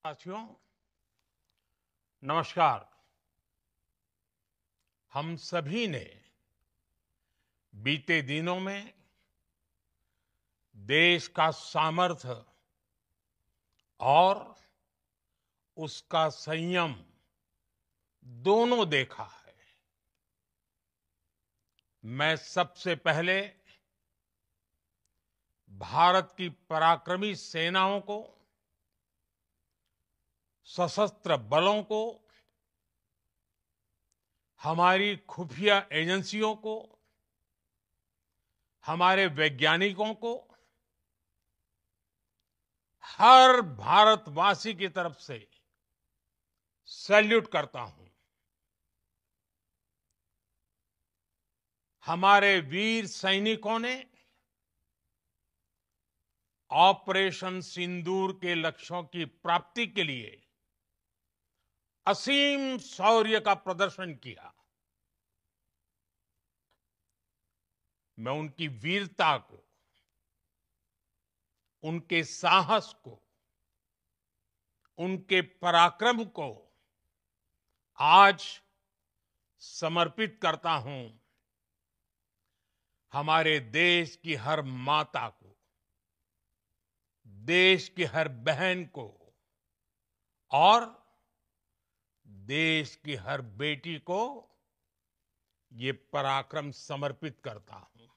साथियों, नमस्कार। हम सभी ने बीते दिनों में देश का सामर्थ्य और उसका संयम दोनों देखा है। मैं सबसे पहले भारत की पराक्रमी सेनाओं को, सशस्त्र बलों को, हमारी खुफिया एजेंसियों को, हमारे वैज्ञानिकों को, हर भारतवासी की तरफ से सैल्यूट करता हूं। हमारे वीर सैनिकों ने ऑपरेशन सिंदूर के लक्ष्यों की प्राप्ति के लिए असीम शौर्य का प्रदर्शन किया। मैं उनकी वीरता को, उनके साहस को, उनके पराक्रम को आज समर्पित करता हूं हमारे देश की हर माता को, देश की हर बहन को और देश की हर बेटी को ये पराक्रम समर्पित करता हूं।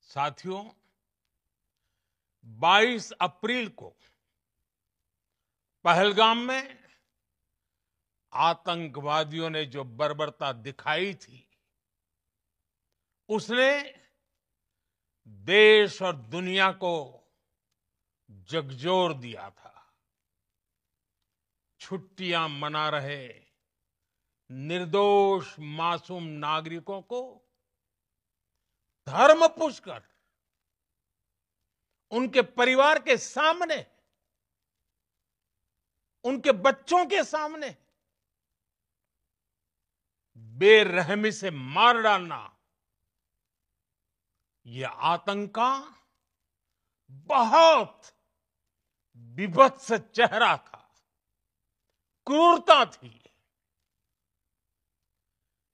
साथियों, 22 अप्रैल को पहलगाम में आतंकवादियों ने जो बर्बरता दिखाई थी, उसने देश और दुनिया को झकझोर दिया था। छुट्टियां मना रहे निर्दोष मासूम नागरिकों को धर्म पूछकर उनके परिवार के सामने, उनके बच्चों के सामने बेरहमी से मार डालना, यह आतंक का बहुत विभत्स चेहरा था, क्रूरता थी।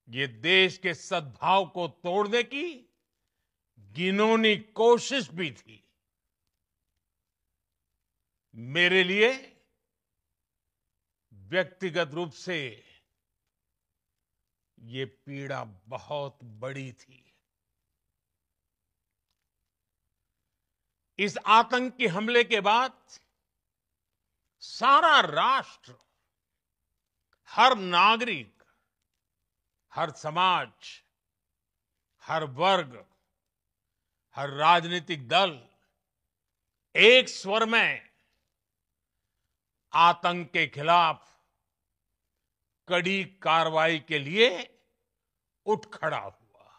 ये देश के सद्भाव को तोड़ने की घिनौनी कोशिश भी थी। मेरे लिए व्यक्तिगत रूप से ये पीड़ा बहुत बड़ी थी। इस आतंकी हमले के बाद सारा राष्ट्र, हर नागरिक, हर समाज, हर वर्ग, हर राजनीतिक दल एक स्वर में आतंक के खिलाफ कड़ी कार्रवाई के लिए उठ खड़ा हुआ।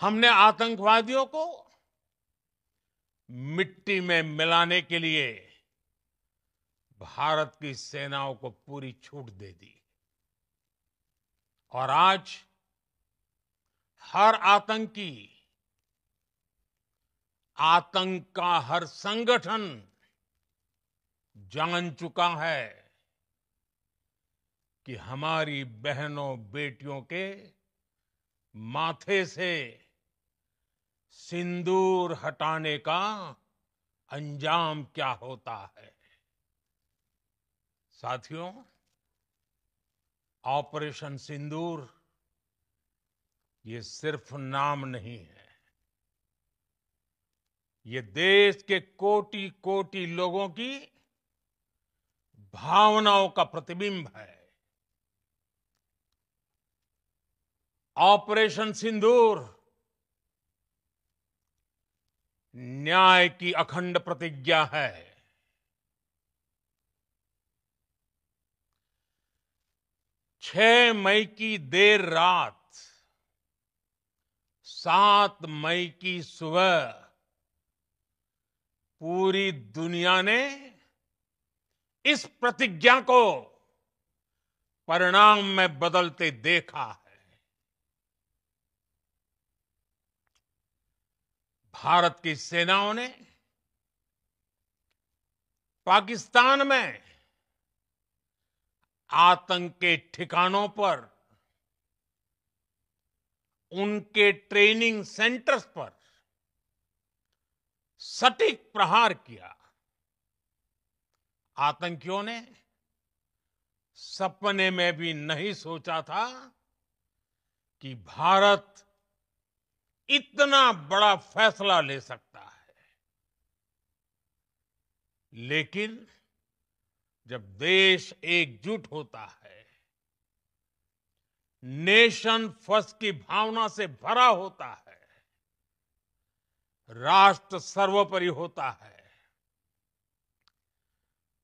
हमने आतंकवादियों को मिट्टी में मिलाने के लिए भारत की सेनाओं को पूरी छूट दे दी और आज हर आतंकी, आतंक का हर संगठन जान चुका है कि हमारी बहनों बेटियों के माथे से सिंदूर हटाने का अंजाम क्या होता है। साथियों, ऑपरेशन सिंदूर ये सिर्फ नाम नहीं है, ये देश के कोटि कोटि लोगों की भावनाओं का प्रतिबिंब है। ऑपरेशन सिंदूर न्याय की अखंड प्रतिज्ञा है। 6 मई की देर रात, 7 मई की सुबह पूरी दुनिया ने इस प्रतिज्ञा को परिणाम में बदलते देखा है। भारत की सेनाओं ने पाकिस्तान में आतंक के ठिकानों पर, उनके ट्रेनिंग सेंटर्स पर सटीक प्रहार किया। आतंकियों ने सपने में भी नहीं सोचा था कि भारत इतना बड़ा फैसला ले सकता है। लेकिन जब देश एकजुट होता है, नेशन फर्स्ट की भावना से भरा होता है, राष्ट्र सर्वोपरि होता है,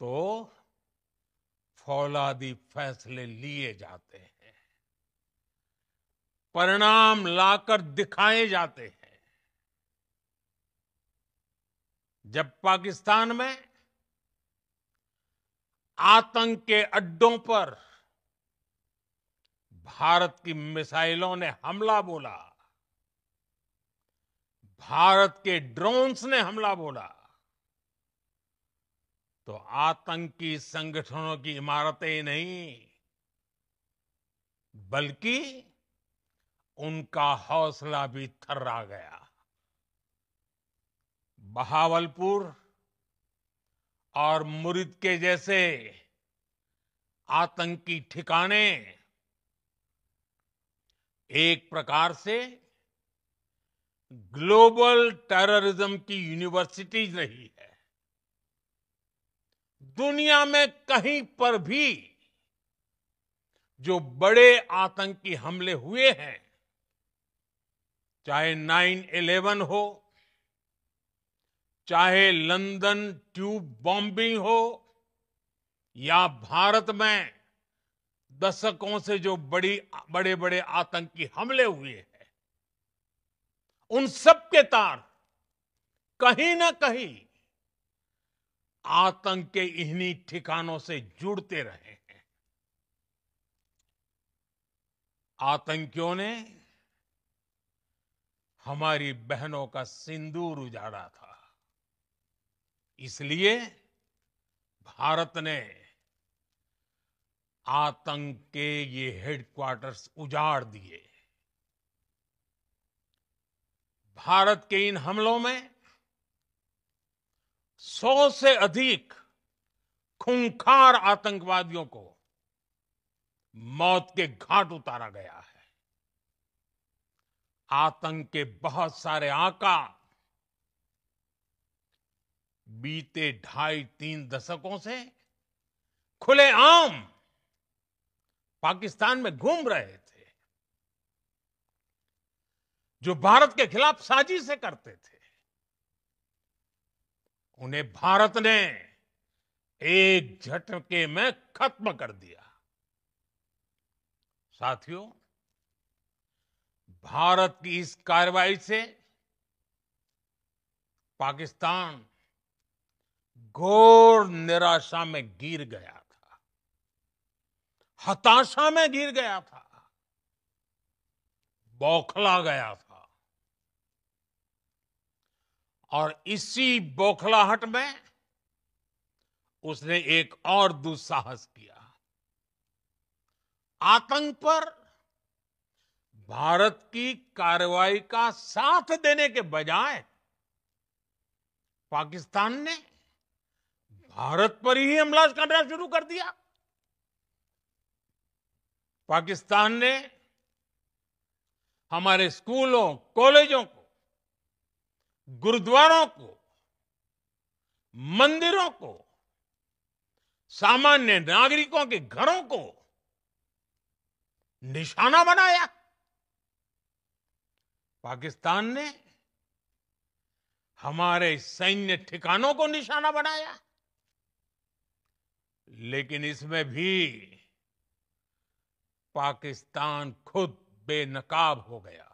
तो फौलादी फैसले लिए जाते हैं, परिणाम लाकर दिखाए जाते हैं। जब पाकिस्तान में आतंक के अड्डों पर भारत की मिसाइलों ने हमला बोला, भारत के ड्रोन्स ने हमला बोला, तो आतंकी संगठनों की इमारतें नहीं, बल्कि उनका हौसला भी थर्रा गया। बहावलपुर और मुरिद के जैसे आतंकी ठिकाने एक प्रकार से ग्लोबल टेररिज्म की यूनिवर्सिटीज रही है। दुनिया में कहीं पर भी जो बड़े आतंकी हमले हुए हैं, चाहे 9/11 हो, चाहे लंदन ट्यूब बॉम्बिंग हो, या भारत में दशकों से जो बड़े बड़े आतंकी हमले हुए हैं, उन सब के तार कहीं ना कहीं आतंक के इन्हीं ठिकानों से जुड़ते रहे हैं। आतंकियों ने हमारी बहनों का सिंदूर उजाड़ा था, इसलिए भारत ने आतंक के ये हेडक्वार्टर्स उजाड़ दिए। भारत के इन हमलों में 100 से अधिक खूंखार आतंकवादियों को मौत के घाट उतारा गया है। आतंक के बहुत सारे आका बीते 2.5-3 दशकों से खुलेआम पाकिस्तान में घूम रहे थे, जो भारत के खिलाफ साजिशें करते थे। उन्हें भारत ने एक झटके में खत्म कर दिया। साथियों, भारत की इस कार्रवाई से पाकिस्तान घोर निराशा में गिर गया था, हताशा में गिर गया था, बौखला गया था। और इसी बौखलाहट में उसने एक और दुस्साहस किया। आतंक पर भारत की कार्रवाई का साथ देने के बजाय पाकिस्तान ने भारत पर ही हमला करना शुरू कर दिया। पाकिस्तान ने हमारे स्कूलों, कॉलेजों को, गुरुद्वारों को, मंदिरों को, सामान्य नागरिकों के घरों को निशाना बनाया। पाकिस्तान ने हमारे सैन्य ठिकानों को निशाना बनाया। लेकिन इसमें भी पाकिस्तान खुद बेनकाब हो गया।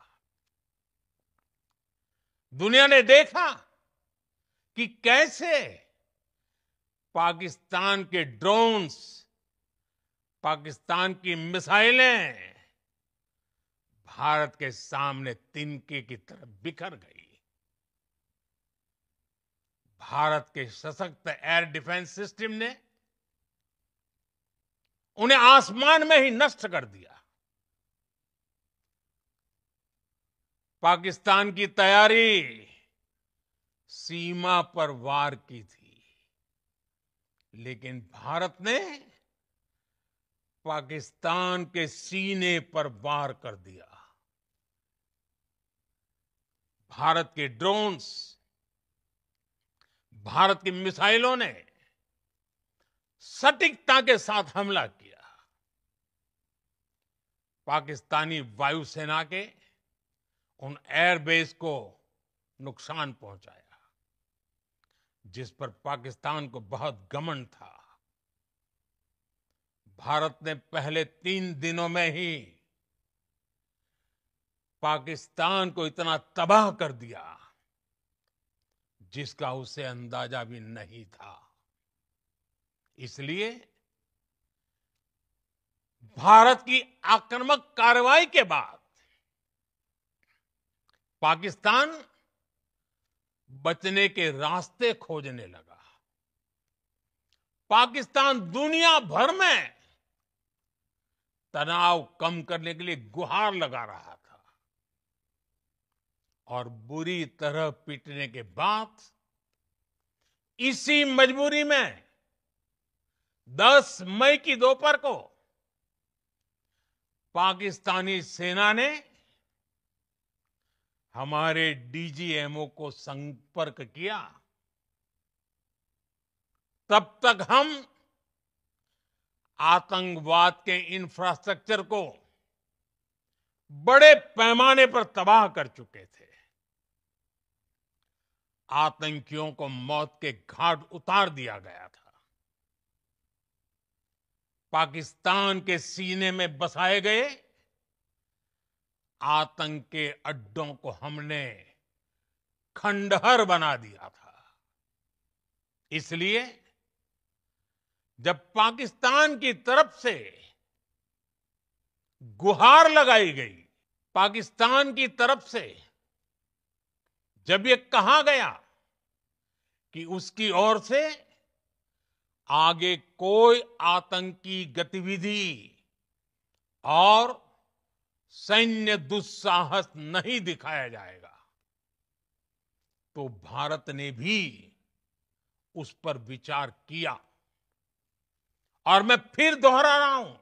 दुनिया ने देखा कि कैसे पाकिस्तान के ड्रोन्स, पाकिस्तान की मिसाइलें भारत के सामने तिनके की तरह बिखर गई। भारत के सशक्त एयर डिफेंस सिस्टम ने उन्हें आसमान में ही नष्ट कर दिया। पाकिस्तान की तैयारी सीमा पर वार की थी, लेकिन भारत ने पाकिस्तान के सीने पर वार कर दिया। भारत के ड्रोन्स, भारत की मिसाइलों ने सटीकता के साथ हमला किया। पाकिस्तानी वायुसेना के उन एयरबेस को नुकसान पहुंचाया, जिस पर पाकिस्तान को बहुत घमंड था। भारत ने पहले 3 दिनों में ही पाकिस्तान को इतना तबाह कर दिया जिसका उसे अंदाजा भी नहीं था। इसलिए भारत की आक्रामक कार्रवाई के बाद पाकिस्तान बचने के रास्ते खोजने लगा। पाकिस्तान दुनिया भर में तनाव कम करने के लिए गुहार लगा रहा था और बुरी तरह पीटने के बाद इसी मजबूरी में 10 मई की दोपहर को पाकिस्तानी सेना ने हमारे डीजीएमओ को संपर्क किया। तब तक हम आतंकवाद के इंफ्रास्ट्रक्चर को बड़े पैमाने पर तबाह कर चुके थे। आतंकियों को मौत के घाट उतार दिया गया था। पाकिस्तान के सीने में बसाए गए आतंक के अड्डों को हमने खंडहर बना दिया था। इसलिए जब पाकिस्तान की तरफ से गुहार लगाई गई, पाकिस्तान की तरफ से जब ये कहा गया कि उसकी ओर से आगे कोई आतंकी गतिविधि और सैन्य दुस्साहस नहीं दिखाया जाएगा, तो भारत ने भी उस पर विचार किया। और मैं फिर दोहरा रहा हूं,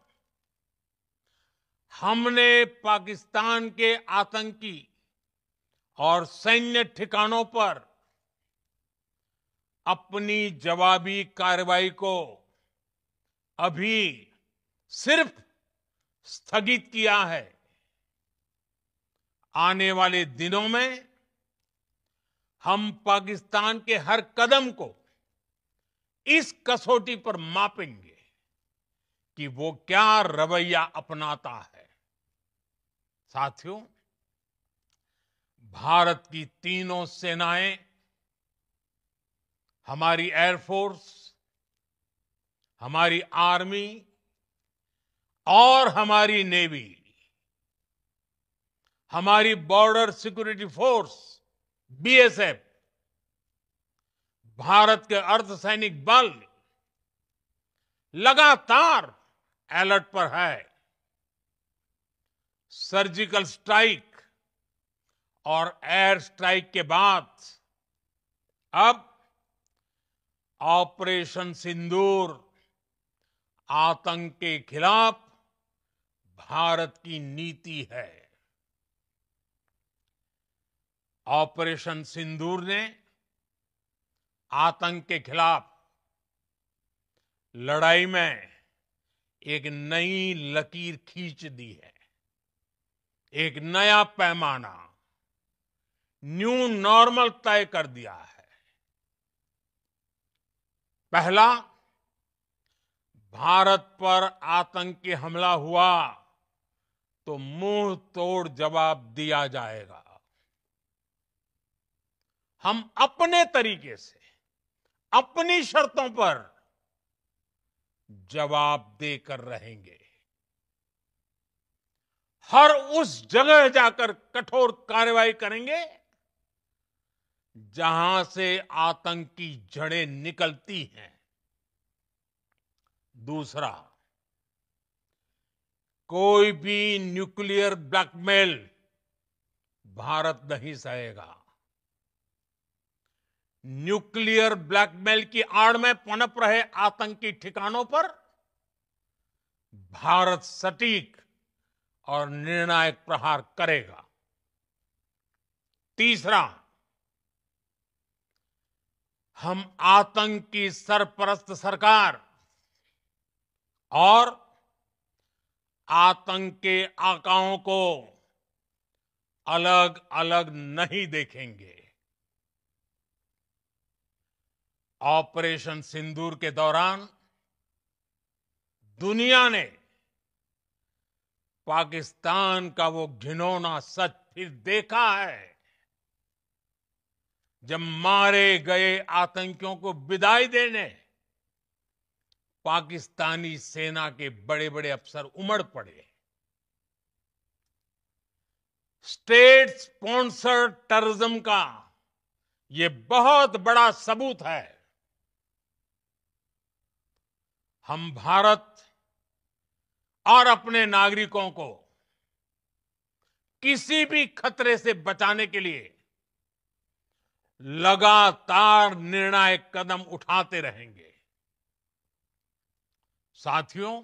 हमने पाकिस्तान के आतंकी और सैन्य ठिकानों पर अपनी जवाबी कार्रवाई को अभी सिर्फ स्थगित किया है। आने वाले दिनों में हम पाकिस्तान के हर कदम को इस कसौटी पर मापेंगे कि वो क्या रवैया अपनाता है। साथियों, भारत की तीनों सेनाएं, हमारी एयरफोर्स, हमारी आर्मी और हमारी नेवी, हमारी border security force BSF, Bharat के अर्धसैनिक बल लगातार अलर्ट पर है। सर्जिकल स्ट्राइक और एयर स्ट्राइक के बाद अब ऑपरेशन सिंदूर आतंक के खिलाफ भारत की नीति है। ऑपरेशन सिंदूर ने आतंक के खिलाफ लड़ाई में एक नई लकीर खींच दी है, एक नया पैमाना, न्यू नॉर्मल तय कर दिया है। पहला, भारत पर आतंकी हमला हुआ तो मुंह तोड़ जवाब दिया जाएगा। हम अपने तरीके से, अपनी शर्तों पर जवाब देकर रहेंगे। हर उस जगह जाकर कठोर कार्रवाई करेंगे जहां से आतंक की जड़ें निकलती हैं। दूसरा, कोई भी न्यूक्लियर ब्लैकमेल भारत नहीं सहेगा। न्यूक्लियर ब्लैकमेल की आड़ में पनप रहे आतंकी ठिकानों पर भारत सटीक और निर्णायक प्रहार करेगा। तीसरा, हम आतंक की सरपरस्त सरकार और आतंक के आकाओं को अलग अलग नहीं देखेंगे। ऑपरेशन सिंदूर के दौरान दुनिया ने पाकिस्तान का वो घिनौना सच फिर देखा है, जब मारे गए आतंकियों को विदाई देने पाकिस्तानी सेना के बड़े बड़े अफसर उमड़ पड़े। स्टेट स्पॉन्सर्ड टेररिज्म का ये बहुत बड़ा सबूत है। हम भारत और अपने नागरिकों को किसी भी खतरे से बचाने के लिए लगातार निर्णायक कदम उठाते रहेंगे। साथियों,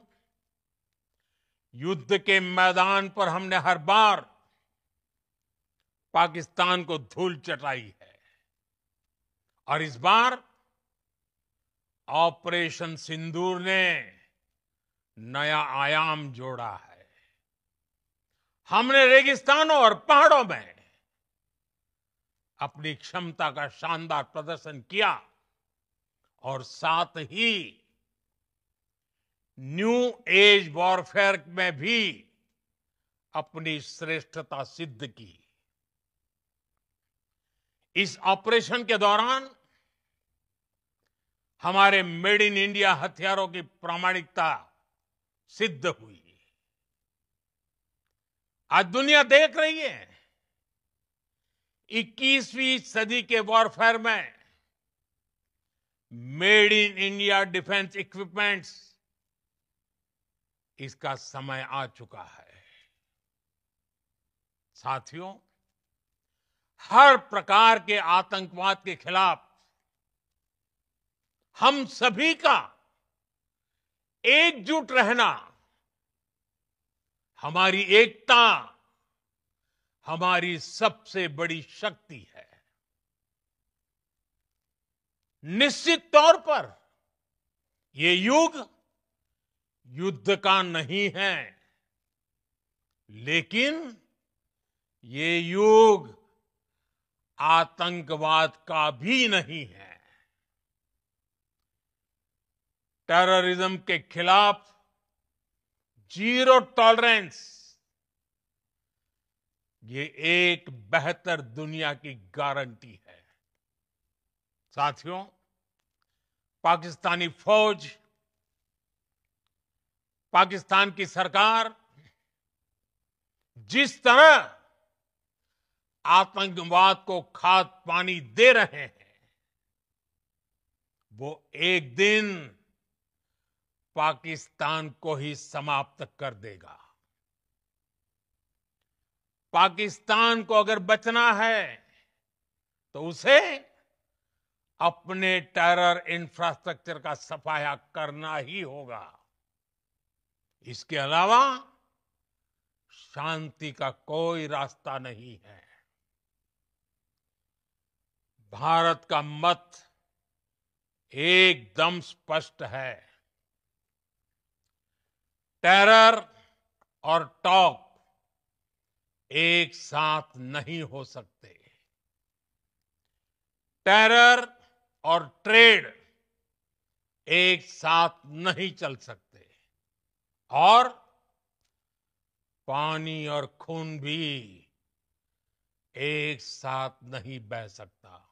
युद्ध के मैदान पर हमने हर बार पाकिस्तान को धूल चटाई है और इस बार ऑपरेशन सिंदूर ने नया आयाम जोड़ा है। हमने रेगिस्तानों और पहाड़ों में अपनी क्षमता का शानदार प्रदर्शन किया और साथ ही न्यू एज वॉरफेयर में भी अपनी श्रेष्ठता सिद्ध की। इस ऑपरेशन के दौरान हमारे मेड इन इंडिया हथियारों की प्रामाणिकता सिद्ध हुई। आज दुनिया देख रही है 21वीं सदी के वॉरफेयर में made in India defence equipments, इसका समय आ चुका है। साथियों, हर प्रकार के आतंकवाद के खिलाफ हम सभी का एकजुट रहना हमारी एकता, हमारी सबसे बड़ी शक्ति है। निश्चित तौर पर ये युग युद्ध का नहीं है, लेकिन ये युग आतंकवाद का भी नहीं है। टेररिज्म के खिलाफ जीरो टॉलरेंस, ये एक बेहतर दुनिया की गारंटी है। साथियों, पाकिस्तानी फौज, पाकिस्तान की सरकार जिस तरह आतंकवाद को खाद पानी दे रहे हैं, वो एक दिन पाकिस्तान को ही समाप्त कर देगा। पाकिस्तान को अगर बचना है तो उसे अपने टेरर इंफ्रास्ट्रक्चर का सफाया करना ही होगा। इसके अलावा शांति का कोई रास्ता नहीं है। भारत का मत एकदम स्पष्ट है। टेरर और टॉक एक साथ नहीं हो सकते। टेरर और ट्रेड एक साथ नहीं चल सकते और पानी और खून भी एक साथ नहीं बह सकता।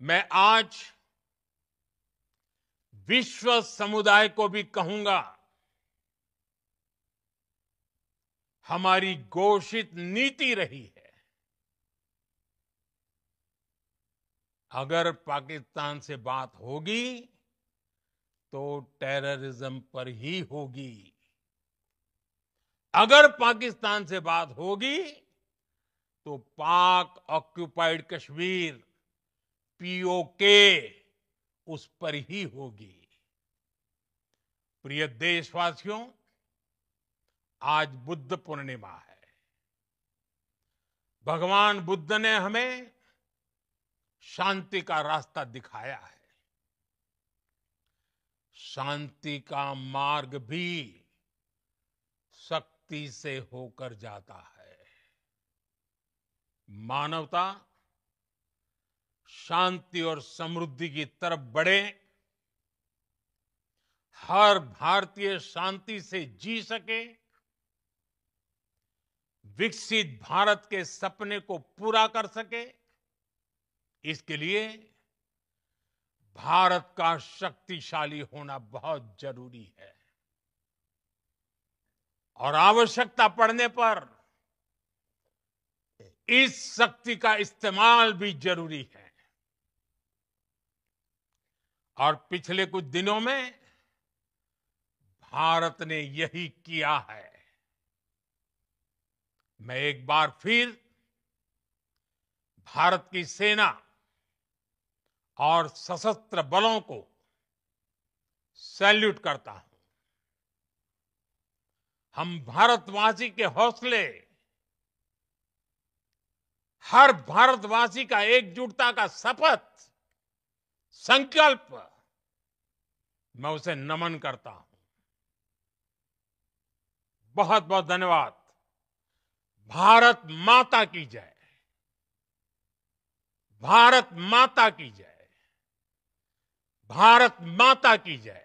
मैं आज विश्व समुदाय को भी कहूंगा, हमारी घोषित नीति रही है अगर पाकिस्तान से बात होगी तो टेररिज्म पर ही होगी। अगर पाकिस्तान से बात होगी तो पाक ऑक्युपाइड कश्मीर पीओके उस पर ही होगी। प्रिय देशवासियों, आज बुद्ध पूर्णिमा है। भगवान बुद्ध ने हमें शांति का रास्ता दिखाया है। शांति का मार्ग भी शक्ति से होकर जाता है। मानवता शांति और समृद्धि की तरफ बढ़े, हर भारतीय शांति से जी सके, विकसित भारत के सपने को पूरा कर सके, इसके लिए भारत का शक्तिशाली होना बहुत जरूरी है। और आवश्यकता पड़ने पर इस शक्ति का इस्तेमाल भी जरूरी है। और पिछले कुछ दिनों में भारत ने यही किया है। मैं एक बार फिर भारत की सेना और सशस्त्र बलों को सैल्यूट करता हूं। हम भारतवासी के हौसले, हर भारतवासी का एकजुटता का शपथ, संकल्प, मैं उसे नमन करता हूं। बहुत बहुत धन्यवाद। भारत माता की जय। भारत माता की जय। भारत माता की जय।